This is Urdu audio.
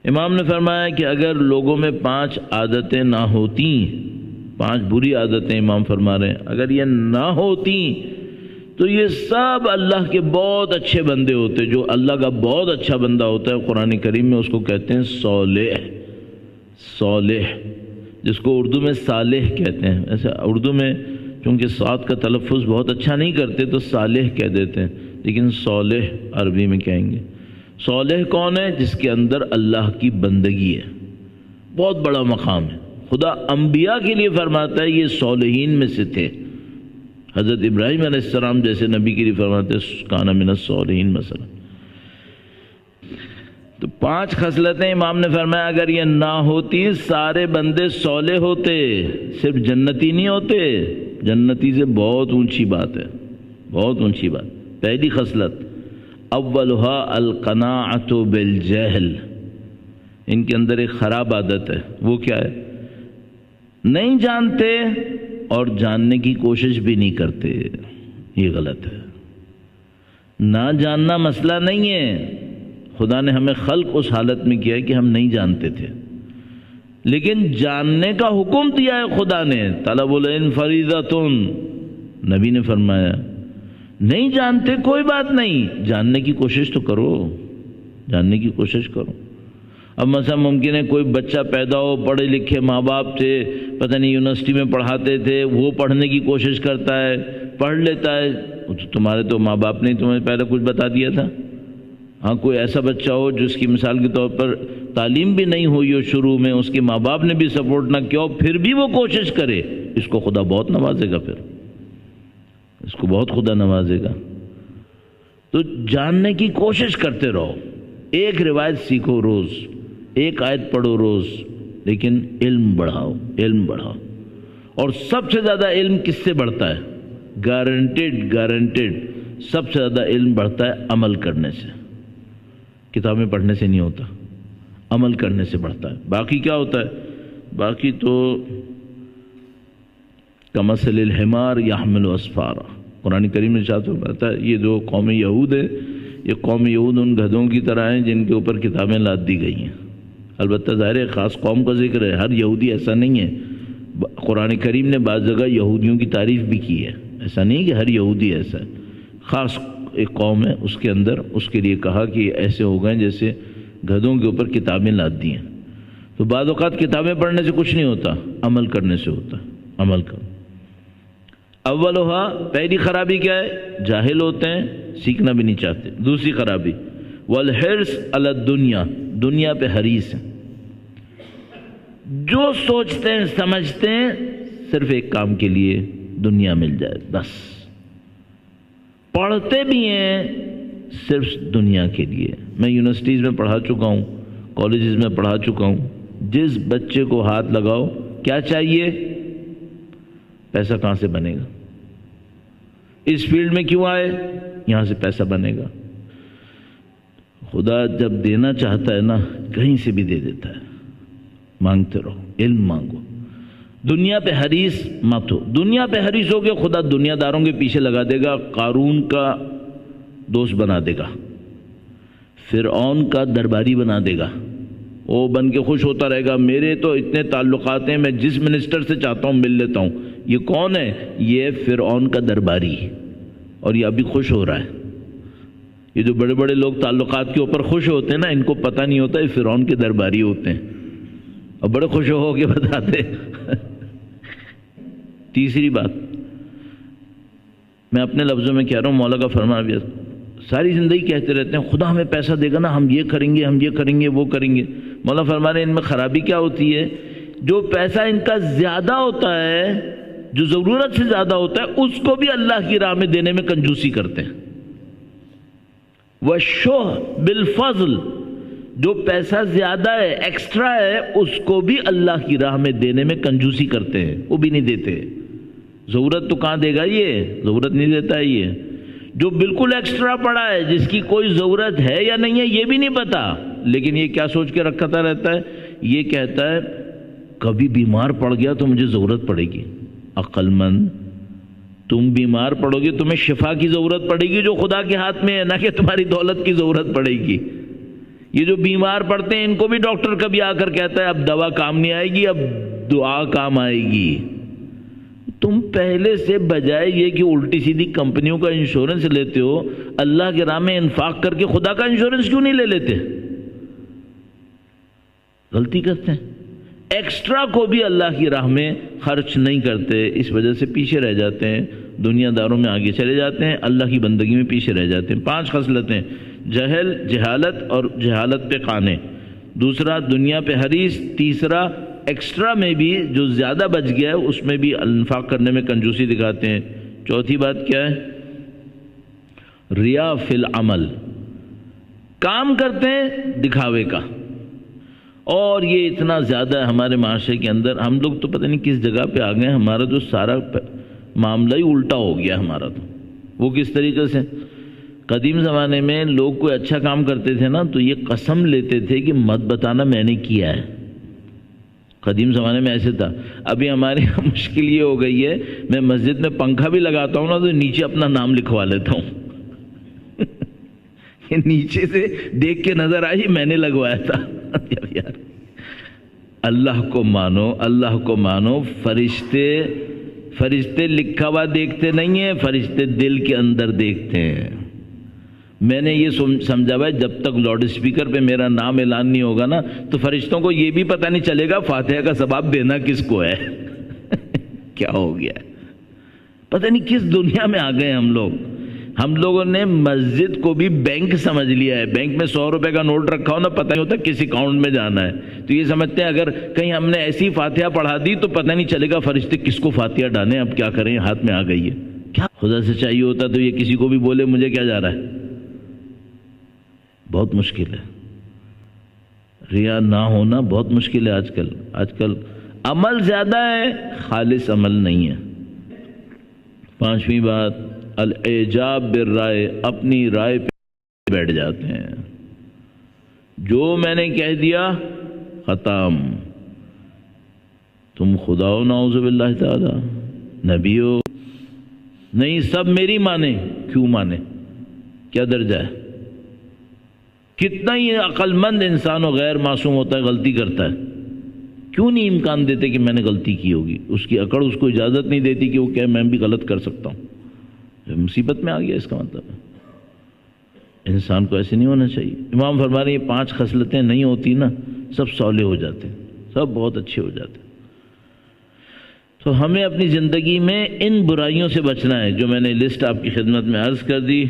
امام نے فرمایا کہ اگر لوگوں میں 5 عادتیں نہ ہوتی، 5 بری عادتیں امام فرما رہے ہیں، اگر یہ نہ ہوتی تو یہ سب اللہ کے بہت اچھے بندے ہوتے. جو اللہ کا بہت اچھا بندہ ہوتا ہے قرآن کریم میں اس کو کہتے ہیں صالح. صالح جس کو اردو میں صالح کہتے ہیں. ایسے اردو میں چونکہ صاد کا تلفظ بہت اچھا نہیں کرتے تو صالح کہہ دیتے ہیں، لیکن صالح عربی میں کہیں گے. صالح کون ہے؟ جس کے اندر اللہ کی بندگی ہے، بہت بڑا مقام ہے. خدا انبیاء کے لیے فرماتا ہے یہ صالحین میں سے تھے. حضرت ابراہیم علیہ السلام جیسے نبی کے لیے فرماتے ہیں کان من الصالحین مثلا. تو 5 خصلتیں امام نے فرمایا اگر یہ نہ ہوتی سارے بندے صالح ہوتے، صرف جنتی نہیں ہوتے. جنتی سے بہت اونچی بات ہے، بہت اونچی بات. پہلی خصلت اولها القناعۃ بالجہل. ان کے اندر ایک خراب عادت ہے. وہ کیا ہے؟ نہیں جانتے اور جاننے کی کوشش بھی نہیں کرتے. یہ غلط ہے. نہ جاننا مسئلہ نہیں ہے. خدا نے ہمیں خلق اس حالت میں کیا ہے کہ ہم نہیں جانتے تھے، لیکن جاننے کا حکم دیا ہے خدا نے. طلب العلم فریضۃ. نبی نے فرمایا نہیں جانتے کوئی بات نہیں، جاننے کی کوشش تو کرو، جاننے کی کوشش کرو. اب مثلا ممکن ہے کوئی بچہ پیدا ہو، پڑھے لکھے ماں باپ تھے، پتہ نہیں یونیورسٹی میں پڑھاتے تھے، وہ پڑھنے کی کوشش کرتا ہے، پڑھ لیتا ہے. تمہارے تو ماں باپ نے تمہیں پہلے کچھ بتا دیا تھا. ہاں کوئی ایسا بچہ ہو جس کی مثال کے طور پر تعلیم بھی نہیں ہوئی ہو شروع میں، اس کے ماں باپ نے بھی سپورٹ نہ کیا ہو، پھر بھی وہ کوشش کرے، اس کو خدا بہت نوازے گا. پھر اس کو بہت خدا نوازے گا. تو جاننے کی کوشش کرتے رہو. ایک روایت سیکھو روز، ایک آیت پڑھو روز، لیکن علم بڑھاؤ، علم بڑھاؤ. اور سب سے زیادہ علم کس سے بڑھتا ہے؟ گارنٹیڈ سب سے زیادہ علم بڑھتا ہے عمل کرنے سے. کتابیں پڑھنے سے نہیں ہوتا، عمل کرنے سے بڑھتا ہے. باقی کیا ہوتا ہے؟ باقی تو کمثل الحمار یحمل اسفارا. قرآن کریم میں ارشاد فرماتا ہے یہ جو قوم یہود ہے، یہ قوم یہود ان گدھوں کی طرح ہیں جن کے اوپر کتابیں لاد دی گئی ہیں. البتہ ظاہر ہے خاص قوم کا ذکر ہے، ہر یہودی ایسا نہیں ہے. قرآن کریم نے بعض جگہ یہودیوں کی تعریف بھی کی ہے. ایسا نہیں کہ ہر یہودی ایسا ہے، خاص ایک قوم ہے اس کے اندر اس کے لیے کہا کہ ایسے ہو گئے جیسے گدھوں کے اوپر کتابیں لاد دی ہیں. تو بعض اوقات کتابیں پڑھنے سے کچھ نہیں ہوتا، عمل کرنے سے ہوتا ہے. عمل کرو. اولھا پہلی خرابی کیا ہے؟ جاہل ہوتے ہیں، سیکھنا بھی نہیں چاہتے. دوسری خرابی والحرص علی الدنیا، دنیا پہ حریص ہیں. جو سوچتے ہیں سمجھتے ہیں صرف ایک کام کے لیے دنیا مل جائے بس. پڑھتے بھی ہیں صرف دنیا کے لیے. میں یونیورسٹیز میں پڑھا چکا ہوں، کالجز میں پڑھا چکا ہوں. جس بچے کو ہاتھ لگاؤ کیا چاہیے؟ پیسہ کہاں سے بنے گا؟ اس فیلڈ میں کیوں آئے؟ یہاں سے پیسہ بنے گا. خدا جب دینا چاہتا ہے نا کہیں سے بھی دے دیتا ہے. مانگتے رہو، علم مانگو. دنیا پہ حریص مت ہو. دنیا پہ حریص ہو گے خدا دنیا داروں کے پیچھے لگا دے گا، قارون کا دوست بنا دے گا، فرعون کا درباری بنا دے گا. وہ بن کے خوش ہوتا رہے گا میرے تو اتنے تعلقات ہیں، میں جس منسٹر سے چاہتا ہوں مل لیتا ہوں. یہ کون ہے؟ یہ فرعون کا درباری، اور یہ ابھی خوش ہو رہا ہے. یہ جو بڑے بڑے لوگ تعلقات کے اوپر خوش ہوتے ہیں نا، ان کو پتہ نہیں ہوتا یہ فرعون کے درباری ہوتے ہیں اور بڑے خوش ہو کے بتاتے. تیسری بات میں اپنے لفظوں میں کہہ رہا ہوں، مولا کا فرمان بھی ساری زندگی کہتے رہتے ہیں خدا ہمیں پیسہ دے گا نا، ہم یہ کریں گے، ہم یہ کریں گے، وہ کریں گے. مولا فرما رہے ہیں ان میں خرابی کیا ہوتی ہے؟ جو پیسہ ان کا زیادہ ہوتا ہے، جو ضرورت سے زیادہ ہوتا ہے، اس کو بھی اللہ کی راہ میں دینے میں کنجوسی کرتے ہیں. وَالشُّحَّ بِالْفَضْلِ، جو پیسہ زیادہ ہے، ایکسٹرا ہے، اس کو بھی اللہ کی راہ میں دینے میں کنجوسی کرتے ہیں، وہ بھی نہیں دیتے. ضرورت تو کہاں دے گا؟ یہ ضرورت نہیں دیتا ہے. یہ جو بالکل ایکسٹرا پڑا ہے، جس کی کوئی ضرورت ہے یا نہیں ہے یہ بھی نہیں پتا، لیکن یہ کیا سوچ کے رکھتا رہتا ہے؟ یہ کہتا ہے کبھی بیمار پڑ گیا تو مجھے ضرورت پڑے گی. عقل مند، تم بیمار پڑو گے تمہیں شفا کی ضرورت پڑے گی جو خدا کے ہاتھ میں ہے، نہ کہ تمہاری دولت کی ضرورت پڑے گی. یہ جو بیمار پڑتے ہیں ان کو بھی ڈاکٹر کبھی آ کر کہتا ہے اب دوا کام نہیں آئے گی، اب دعا کام آئے گی۔ تم پہلے سے بجائے یہ کہ الٹی سیدھی کمپنیوں کا انشورنس لیتے ہو، اللہ کے راہ میں انفاق کر کے خدا کا انشورنس کیوں نہیں لے لیتے؟ غلطی کرتے ہیں، ایکسٹرا کو بھی اللہ کی راہ میں خرچ نہیں کرتے، اس وجہ سے پیچھے رہ جاتے ہیں، دنیا داروں میں آگے چلے جاتے ہیں، اللہ کی بندگی میں پیچھے رہ جاتے ہیں۔ 5 خصلتیں: جہالت اور جہالت پہ قانے، دوسرا دنیا پہ حریص، تیسرا ایکسٹرا میں بھی جو زیادہ بچ گیا ہے اس میں بھی انفاق کرنے میں کنجوسی دکھاتے ہیں، چوتھی بات کیا ہے؟ ریا فی العمل، کام کرتے ہیں دکھاوے کا، اور یہ اتنا زیادہ ہے ہمارے معاشرے کے اندر، ہم لوگ تو پتہ نہیں کس جگہ پہ آ گئے، ہمارا جو سارا معاملہ ہی الٹا ہو گیا ہمارا۔ تو وہ کس طریقے سے؟ قدیم زمانے میں لوگ کوئی اچھا کام کرتے تھے نا تو یہ قسم لیتے تھے کہ مت بتانا میں نے کیا ہے، قدیم زمانے میں ایسے تھا۔ ابھی ہمارے یہاں مشکل یہ ہو گئی ہے، میں مسجد میں پنکھا بھی لگاتا ہوں نا تو نیچے اپنا نام لکھوا لیتا ہوں یہ نیچے سے دیکھ کے نظر آئی میں نے لگوایا تھا یار اللہ کو مانو، اللہ کو مانو، فرشتے لکھا ہوا دیکھتے نہیں ہیں، فرشتے دل کے اندر دیکھتے ہیں۔ میں نے یہ سمجھا ہوا ہے جب تک لاؤڈ اسپیکر پہ میرا نام اعلان نہیں ہوگا نا تو فرشتوں کو یہ بھی پتہ نہیں چلے گا فاتحہ کا ثواب دینا کس کو ہے کیا ہو گیا ہے، پتہ نہیں کس دنیا میں آ گئے ہم لوگ۔ ہم لوگوں نے مسجد کو بھی بینک سمجھ لیا ہے، بینک میں 100 روپے کا نوٹ رکھا ہو نا پتہ نہیں ہوتا کس اکاؤنٹ میں جانا ہے، تو یہ سمجھتے ہیں اگر کہیں ہم نے ایسی فاتحہ پڑھا دی تو پتہ نہیں چلے گا فرشتے کس کو فاتحہ ڈالیں، اب کیا کریں، ہاتھ میں آ گئی ہے۔ کیا خدا سے چاہیے ہوتا تو یہ کسی کو بھی بولے مجھے کیا جا رہا ہے، بہت مشکل ہے، ریا نہ ہونا بہت مشکل ہے آج کل عمل زیادہ ہے، خالص عمل نہیں ہے۔ 5ویں بات، الاعجاب بالرائے، اپنی رائے پہ بیٹھ جاتے ہیں، جو میں نے کہہ دیا ختم، تم خدا ہو نعوذ باللہ تعالی، نبی ہو، نہیں سب میری مانے، کیوں مانے، کیا درجہ ہے؟ کتنا ہی عقل مند انسان و غیر معصوم ہوتا ہے، غلطی کرتا ہے، کیوں نہیں امکان دیتے کہ میں نے غلطی کی ہوگی؟ اس کی عقل اس کو اجازت نہیں دیتی کہ وہ کہے میں بھی غلط کر سکتا ہوں، مصیبت میں آ گیا، اس کا مطلب ہے انسان کو ایسے نہیں ہونا چاہیے۔ امام فرما رہے ہیں یہ 5 خصلتیں نہیں ہوتی نا سب صالح ہو جاتے ہیں، سب بہت اچھے ہو جاتے ہیں۔ تو ہمیں اپنی زندگی میں ان برائیوں سے بچنا ہے جو میں نے لسٹ آپ کی خدمت میں عرض کر دی۔